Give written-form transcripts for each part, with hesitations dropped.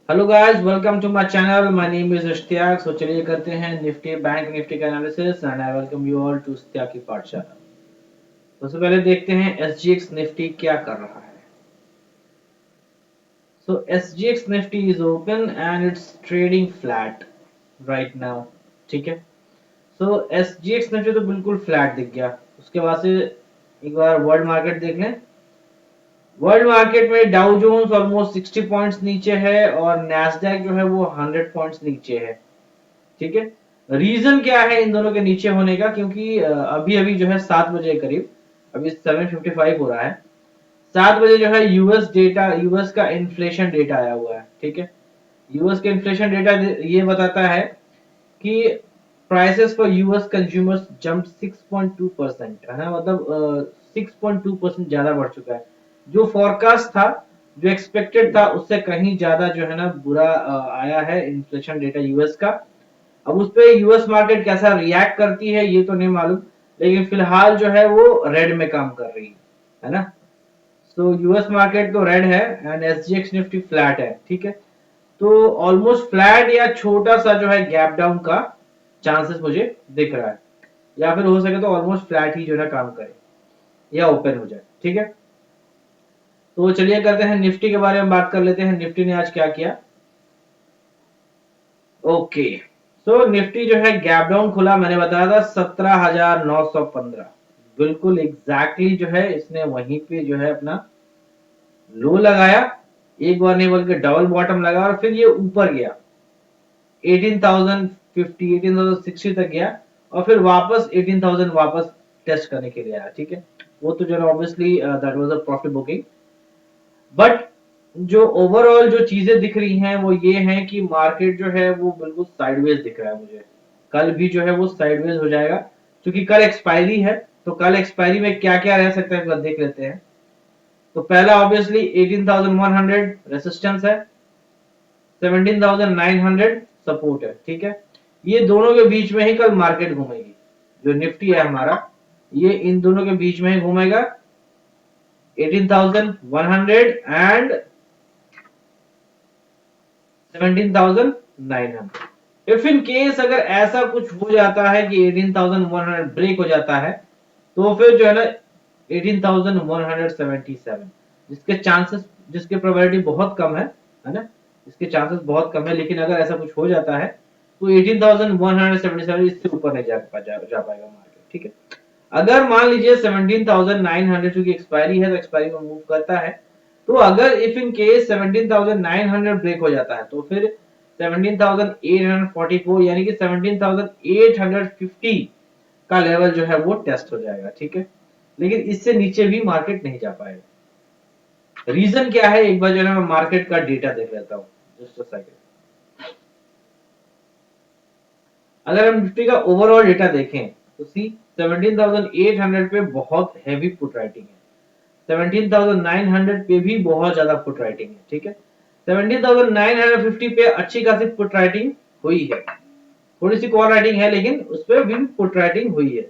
Hello guys, welcome to my channel. My name is Ishtiaq. So चलिए करते हैं Nifty bank Nifty का analysis and I welcome you all to Ishtiaq की पाठशाला। सबसे पहले देखते हैं एसजीएक्स निफ्टी क्या कर रहा है। So SGX Nifty is open and it's trading flat right now. ठीक है। सो एसजीएक्स निफ्टी तो बिल्कुल फ्लैट दिख गया। उसके बाद से एक बार वर्ल्ड मार्केट देख लें। वर्ल्ड मार्केट में डाउ जोन्स ऑलमोस्ट 60 पॉइंट्स नीचे है और नैस्डैक जो है वो 100 पॉइंट्स नीचे है। ठीक है। रीजन क्या है इन दोनों के नीचे होने का? क्योंकि अभी अभी जो है 7 बजे करीब, अभी 7:55 हो रहा है। 7 बजे जो है यूएस डेटा, यूएस का इन्फ्लेशन डेटा आया हुआ है। ठीक है। यूएस का इन्फ्लेशन डेटा ये बताता है कि prices for US consumers jump 6.2%, है ना। मतलब 6.2% ज्यादा बढ़ चुका है। जो फोरकास्ट था, जो एक्सपेक्टेड था, उससे कहीं ज्यादा जो है ना बुरा आया है इन्फ्लेशन डेटा यूएस का। अब उस पे यूएस मार्केट कैसा रिएक्ट करती है ये तो नहीं मालूम, लेकिन फिलहाल जो है वो रेड में काम कर रही है ना। सो यूएस मार्केट तो रेड है एंड एसजीएक्स निफ्टी फ्लैट है। ठीक है। तो ऑलमोस्ट फ्लैट या छोटा सा जो है गैप डाउन का चांसेस मुझे दिख रहा है, या फिर हो सके तो ऑलमोस्ट फ्लैट ही जो है काम करे या ओपन हो जाए। ठीक है। तो चलिए करते हैं निफ्टी के बारे में बात कर लेते हैं, निफ्टी ने आज क्या किया। ओके। सो निफ्टी जो है गैप डाउन खुला, मैंने बताया था 17,915। बिल्कुल एग्जैक्टली जो है इसने वहीं पे जो है अपना लो लगाया। एक बार नहीं बल्कि डबल बॉटम लगा और फिर ये ऊपर गया 18,050 18,060 तक गया और फिर वापस 18,000 वापस टेस्ट करने के लिए आया। ठीक है। वो तो जो obviously that was a profit booking. But जो ओवरऑल जो चीजें दिख रही हैं वो ये हैं कि मार्केट जो है वो बिल्कुल साइडवेज दिख रहा है मुझे। कल भी जो है वो साइडवेज हो जाएगा, क्योंकि कल एक्सपायरी है। तो कल एक्सपायरी में क्या क्या रह सकता है एक बार देख लेते हैं। तो पहला ऑब्वियसली 18,100 रेसिस्टेंस है, 17,900 सपोर्ट है। ठीक है। ये दोनों के बीच में ही कल मार्केट घूमेगी। जो निफ्टी है हमारा, ये इन दोनों के बीच में ही घूमेगा, 18,100 एंड 17,900। इफ इन केस अगर ऐसा कुछ हो जाता है कि 18,100 ब्रेक हो जाता है, तो फिर जो है ना 18,177, जिसके चांसेस, जिसके प्रोबेबिलिटी बहुत कम है ना। इसके चांसेस बहुत कम है, लेकिन अगर ऐसा कुछ हो जाता है तो 18,177 इससे ऊपर नहीं जा पाएगा मार्केट। ठीक है। अगर मान लीजिए 17,900 क्योंकि एक्सपायरी है तो एक्सपायरी में मूव करता है, तो अगर इफ इन केस 17,900 ब्रेक हो जाता है तो फिर 17,844 यानी कि 17,850 का लेवल जो है वो टेस्ट हो जाएगा। ठीक है। लेकिन इससे नीचे भी मार्केट नहीं जा पाएगा। रीजन क्या है एक बार जो है मैं मार्केट का डेटा देख लेता हूँ। Just a second. अगर हम निफ्टी का ओवरऑल डेटा देखें तो सी 17,800 पे बहुत हैवी पुट राइटिंग है, 17,900 पे भी बहुत ज्यादा पुट राइटिंग है। ठीक है। 17,950 पे अच्छी खासी पुट राइटिंग हुई है, थोड़ी सी कॉल राइटिंग है लेकिन उस पर भी पुट राइटिंग हुई है।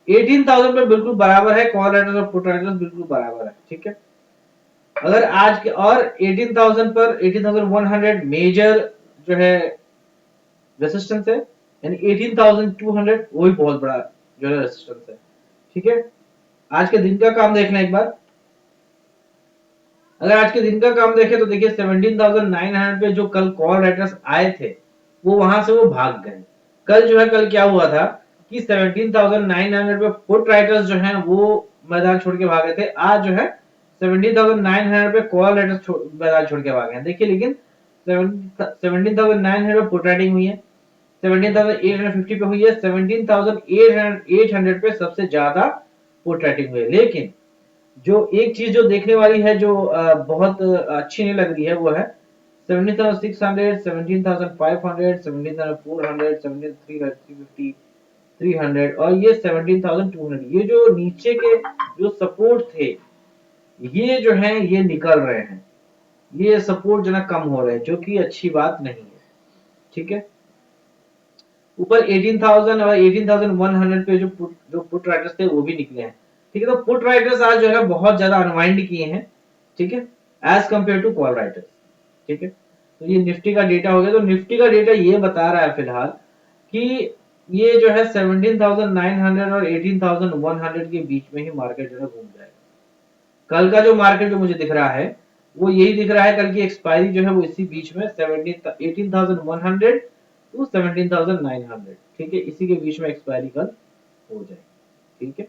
18,000 पे बिल्कुल बराबर है, कॉल राइटर्स और पुट राइटर्स बिल्कुल बराबर है। ठीक है। अगर आज के और 18,000 पर 18,100 मेजर जो है रेसिस्टेंस है, यानी 18,200 वो भी बहुत बड़ा जो है रेसिस्टेंस है। ठीक है। आज के दिन का काम देखना एक बार। अगर आज के दिन का काम देखें तो देखिए 17,900 पे जो कल कॉल राइटर्स आए थे वो वहां से वो भाग गए। कल जो है, कल क्या हुआ था कि 17,900 पे पुट राइटर्स जो हैं वो मैदान छोड़ के भागे थे। आज जो है 17,900 पे कॉल राइटर्स मैदान छोड़ के भागे हैं। देखिए लेकिन 17,900 पुट राइटिंग हुई है, 17,850 पे हुई है, 17,800 पे सबसे ज्यादा पुट राइटिंग हुई है। लेकिन जो एक चीज जो देखने वाली है, जो बहुत अच्छी नहीं लग रही है, वो है 17,600, 17,500, 17,400, 17,350, 300 और ये 17,200। ये जो नीचे के जो सपोर्ट थे, ये जो है ये निकल रहे हैं। ये सपोर्ट जो ना कम हो रहे हैं, जो कि अच्छी बात नहीं है। ठीक है। ऊपर 18,000 और 18,100 पे जो पुट राइटर्स थे वो भी निकले हैं। ठीक है। तो पुट राइटर्स आज जो है बहुत ज्यादा अनवाइंड किए हैं। ठीक है। As compare to call writers. ठीक है। तो ये निफ्टी का डेटा हो गया। तो निफ्टी का डेटा ये बता रहा है फिलहाल कि ये जो है 17,900 और 18,100 के बीच में ही मार्केट जो है घूम जाएगा। कल का जो मार्केट जो मुझे दिख रहा है वो यही दिख रहा है, कल की एक्सपायरी जो है वो इसी बीच में 18,100 टू 17,900, ठीक है, इसी के बीच में एक्सपायरी कल हो जाएगी। ठीक है,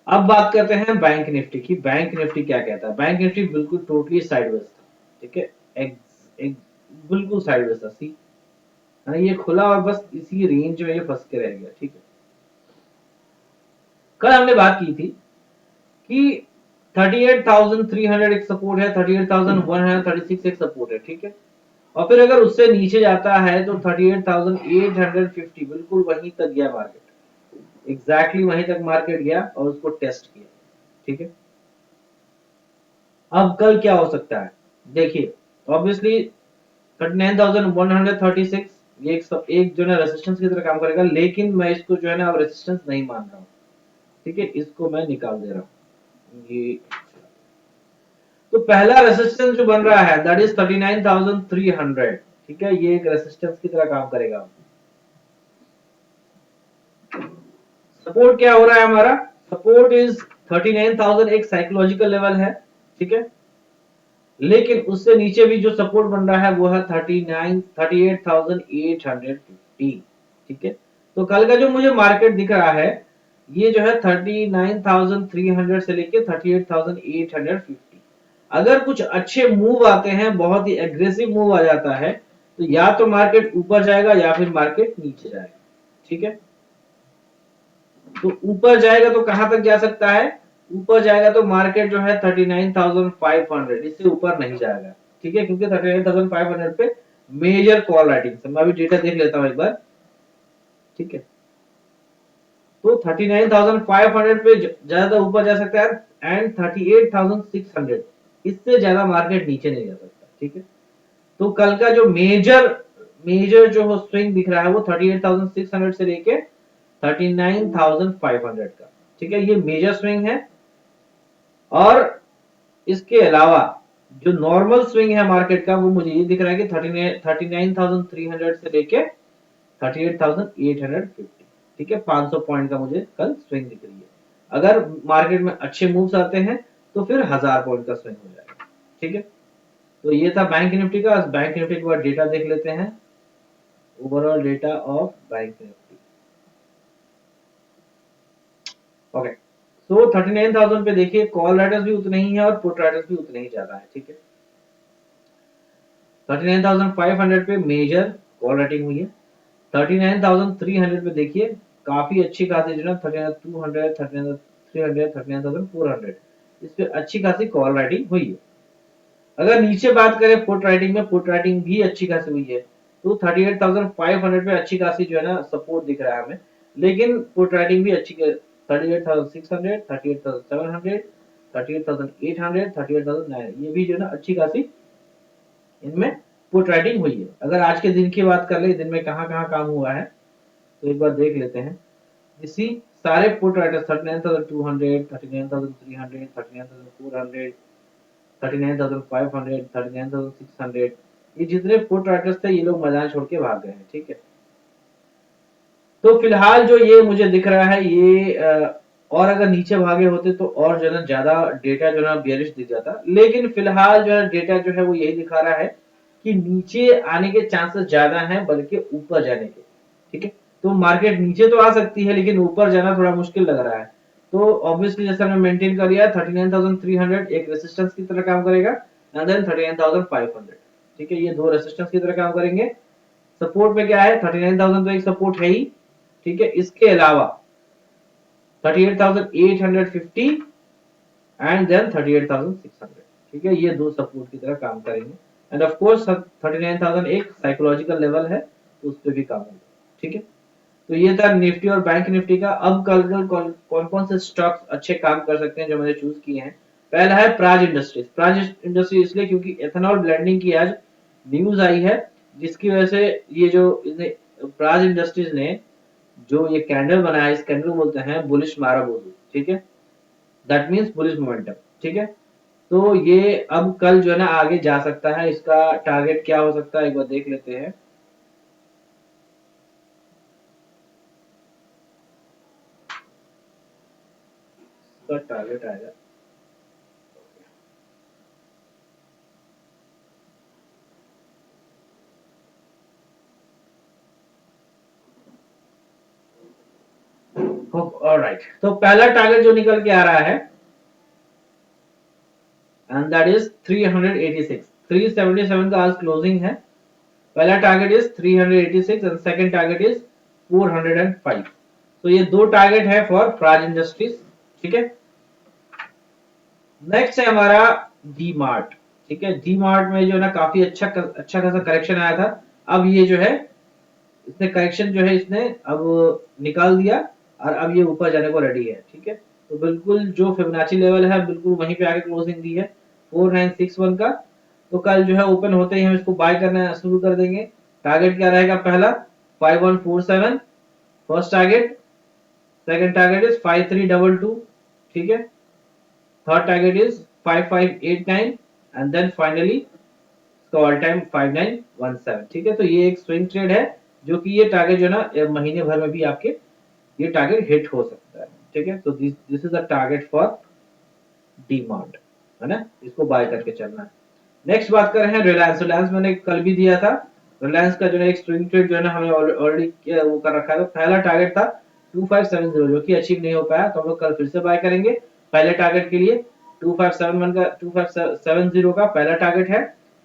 अब बात करते हैं बैंक निफ्टी की। बैंक निफ्टी क्या कहता है? बैंक निफ्टी बिल्कुल टोटली साइडवेज था, ठीक है, एक, एक बिल्कुल साइडवेज था, सी है ना, ये खुला और बस इसी रेंज में ये फंस के रह गया। ठीक है, कल हमने बात की थी कि 38,300 एक सपोर्ट है, 38,136 एक सपोर्ट है, ठीक है, और फिर अगर उससे नीचे जाता है तो 38,850 बिल्कुल वहीं तक गया मार्केट, एग्जैक्टली वहीं तक मार्केट गया और उसको टेस्ट किया। ठीक है, अब कल क्या हो सकता है देखिए, ऑब्वियसली 39,136 ये एक जो है रेजिस्टेंस की तरह काम करेगा, लेकिन मैं इसको जो है ना अब रेजिस्टेंस नहीं मान रहा हूँ। ठीक है, इसको मैं निकाल दे रहा हूँ ये। तो पहला रेजिस्टेंस जो बन रहा है दैट इज 39,300, ठीक है, ये एक रेजिस्टेंस की तरह काम करेगा। सपोर्ट क्या हो रहा है हमारा? सपोर्ट इज 39,000, एक साइकोलॉजिकल लेवल है, ठीक है, लेकिन उससे नीचे भी जो सपोर्ट बन रहा है वो है 38,850, ठीक है। तो कल का जो मुझे मार्केट दिख रहा है ये जो है 39,300 से लेके 38,850। अगर कुछ अच्छे मूव आते हैं, बहुत ही एग्रेसिव मूव आ जाता है, तो या तो मार्केट ऊपर जाएगा या फिर मार्केट नीचे जाएगा। ठीक है, तो ऊपर जाएगा तो कहां तक जा सकता है? ऊपर जाएगा तो मार्केट जो है 39,500, इससे ऊपर नहीं जाएगा। ठीक है, क्योंकि 39,500 पे मेजर कॉल राइटिंग से, मैं अभी डेटा देख लेता हूं एक बार। ठीक है, तो 39,500 पे ज्यादा ऊपर जा सकता है एंड 38,600, इससे ज्यादा मार्केट नीचे नहीं जा सकता। ठीक है, तो कल का जो मेजर मेजर जो हो स्विंग दिख रहा है वो 38,600 से लेके 39,500 का। ठीक है, ये मेजर स्विंग है। और इसके अलावा जो नॉर्मल स्विंग है मार्केट का वो मुझे ये दिख रहा है कि 39,300 से लेके 38,850। ठीक है, 500 पॉइंट का मुझे कल स्विंग दिख रही है। अगर मार्केट में अच्छे मूव्स आते हैं तो फिर 1000 पॉइंट का स्विंग हो जाएगा। ठीक है, तो ये था बैंक निफ्टी का। बैंक निफ्टी के बाद डेटा देख लेते हैं, overall data of bank Nifty. Okay, so 39,000 पे देखिए कॉल राइटर्स भी उतने ही है और पुट राइटर्स भी उतने ही ज्यादा है। ठीक है, 39,500 पे मेजर कॉल राइटिंग हुई है। 39,300 पे देखिए काफी अच्छी खासी जो है 39,200, 39,300, 39,400, इस पे अच्छी खासी कॉल राइटिंग हुई है। अगर नीचे बात करें पुट राइटिंग में, पुट राइटिंग भी अच्छी खासी हुई है। तो 38,500 पे अच्छी खासी जो है ना सपोर्ट दिख रहा है हमें, लेकिन पुट राइटिंग भी अच्छी 38,600, 38,700, 38,800, 38,900, ये भी जो है ना अच्छी खासी इनमें पुट राइटिंग हुई है। अगर आज के दिन की बात कर ले, दिन में कहाँ कहाँ काम हुआ है तो एक बार देख लेते हैं। इसी सारे पुट राइटर्स 39,200, 39,300, 39,400, 39,500, 39,600, ये जितने पुट राइटर्स थे ये लोग मैदान छोड़ के भाग गए हैं। ठीक है, तो फिलहाल जो ये मुझे दिख रहा है ये और अगर नीचे भागे होते तो और जो है ना ज्यादा डेटा जो है बेयरिश दिख जाता, लेकिन फिलहाल जो है डेटा जो है वो यही दिखा रहा है कि नीचे आने के चांसेस ज्यादा हैं बल्कि ऊपर जाने के। ठीक है, तो मार्केट नीचे तो आ सकती है लेकिन ऊपर जाना थोड़ा मुश्किल लग रहा है। तो ऑब्वियसली जैसे हमने मेंटेन कर लिया 39,300 एक रेसिस्टेंस की तरह काम करेगा एंड देन 39,500। ठीक है, ये दो रेसिस्टेंस की तरह काम करेंगे। सपोर्ट में क्या है? 39,000 तो एक सपोर्ट है ही। ठीक है, इसके अलावा 38,850 एंड देन 38,600। ठीक है, ये दो सपोर्ट की तरह काम करेंगे एंड ऑफ कोर्स 39,000 एक साइकोलॉजिकल लेवल है तो उस पर भी काम होगा। ठीक है, तो ये था निफ्टी और बैंक निफ्टी का। अब कल कौन कौन से स्टॉक्स अच्छे काम कर सकते हैं जो मैंने चूज किए हैं। पहला है प्राज इंडस्ट्रीज। प्राज इंडस्ट्रीज इसलिए क्योंकि एथेनॉल ब्लेंडिंग की आज न्यूज आई है, जिसकी वजह से ये जो प्राज इंडस्ट्रीज ने जो ये कैंडल बनाया, इस कैंडल बोलते हैं बुलिश माराबोजू। ठीक है, दैट मींस बुलिश मोमेंटम। ठीक है, तो ये अब कल जो है ना आगे जा सकता है। इसका टारगेट क्या हो सकता है एक बार देख लेते हैं। इसका टारगेट आएगा, ऑलराइट। तो पहला टारगेट जो निकल के आ रहा है एंड दैट इज 386। 377 का आज क्लोजिंग है। पहला target is 386 and second target is 405। तो ये दो टारगेट है फॉर प्राज इंडस्ट्रीज। ठीक है। नेक्स्ट है हमारा डी मार्ट। ठीक है, डी मार्ट में जो है ना काफी अच्छा खासा करेक्शन आया था। अब ये जो है इसने करेक्शन जो है इसने अब निकाल दिया और अब ये ऊपर जाने को रेडी है। ठीक है, तो बिल्कुल जो फिबोनाची लेवल है बिल्कुल वहीं पे आके क्लोजिंग दी है 4961 का। तो कल जो है ओपन होते ही हम इसको बाय करना शुरू कर देंगे। टारगेट क्या रहेगा? पहला 5147 first target, second target is 5322। ठीक है, third target is 5589 and then finally इसका ऑल टाइम 5917। ठीक है, तो ये एक स्विंग ट्रेड है जो कि ये टारगेट जो है ना महीने भर में भी आपके ये टारगेट हिट हो सकता है। ठीक है, तो this this is a target for demand, है ना, इसको बाय करके चलना है। नेक्स्ट बात कर रहे हैं रिलायंस। रिलायंस मैंने कल भी दिया था। रिलायंस का जो है एक स्विंग ट्रेड जो है ना हमने ऑलरेडी वो कर रखा है। तो पहला टारगेट था 2570 जो कि अचीव नहीं हो पाया, तो हम लोग कल फिर से बाय करेंगे पहले टारगेट के लिए। 2571 का 2570 का पहला टारगेट है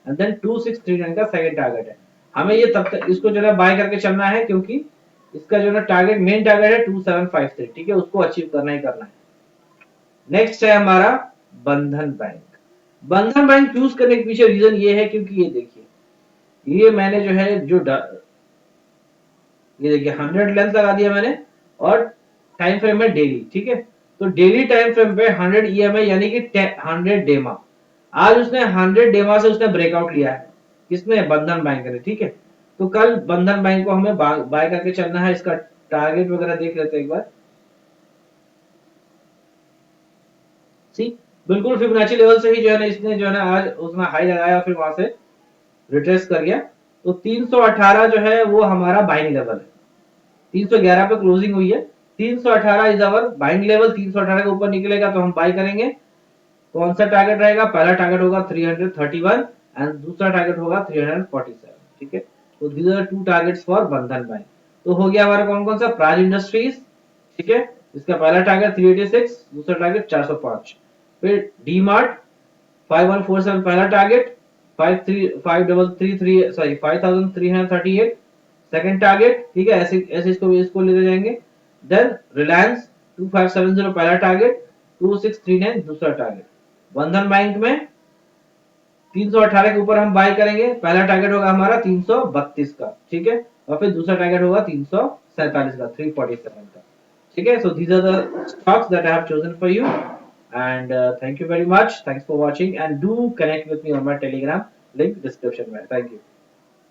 एंड देन 2639 का सेकंड टारगेट है। हमें ये तब तक इसको जो है बाय करके चलना है क्योंकि इसका जो है टारगेट मेन टारगेट है 2753। ठीक है, उसको अचीव करना ही करना है। नेक्स्ट है हमारा बंधन बैंक। बंधन बैंक चूज करने के पीछे रीजन ये है क्योंकि ये देखिए, ये मैंने जो है ये देखिए 100 लेंथ लगा दिया मैंने और टाइम फ्रेम है डेली। ठीक है, तो डेली टाइम फ्रेम पे 100 ईएमआई यानी कि 100 डेमा। आज उसने 100 डेमा से उसने ब्रेकआउट लिया है। किसने? बंधन बैंक ने। ठीक है, तो कल बंधन बैंक को हमें बाय करके चलना है। इसका टारगेट वगैरह देख लेते हैं एक बार। सी, बिल्कुल फिबोनाची लेवल से ही जो है ना इसने जो है ना आज उसने हाई लगाया फिर वहां से रिट्रेस कर गया। तो 318 जो है वो हमारा बाइंग लेवल है। 311 पे क्लोजिंग हुई है। 318 इज अवर बाइंग लेवल। 318 के ऊपर निकलेगा तो हम बाय करेंगे। कौन सा टारगेट रहेगा? पहला टारगेट होगा 331 एंड दूसरा टारगेट होगा 347। ठीक है, तो these are two targets for Bandhan bank. तो हो गया हमारा कौन कौन सा? प्राज इंडस्ट्रीज। ठीक है, इसका पहला टारगेट 386, दूसरा टारगेट 405। फिर डी मार्ट 5147 पहला टारगेट, 5333 सॉरी 5338 सेकंड टारगेट। ठीक है, ऐसे ऐसे इसको लेते जाएंगे। देन रिलायंस 2570 पहला टारगेट, 2639 दूसरा टारगेट। बंधन बैंक में 318 के ऊपर हम बाय करेंगे। पहला टारगेट होगा हमारा 332 का। ठीक है, और फिर दूसरा टारगेट होगा 347 का, 347 का। ठीक है, so these are the stocks that I have chosen for you and thank you very much. Thanks for watching and do connect with me on my Telegram link description में। Thank you.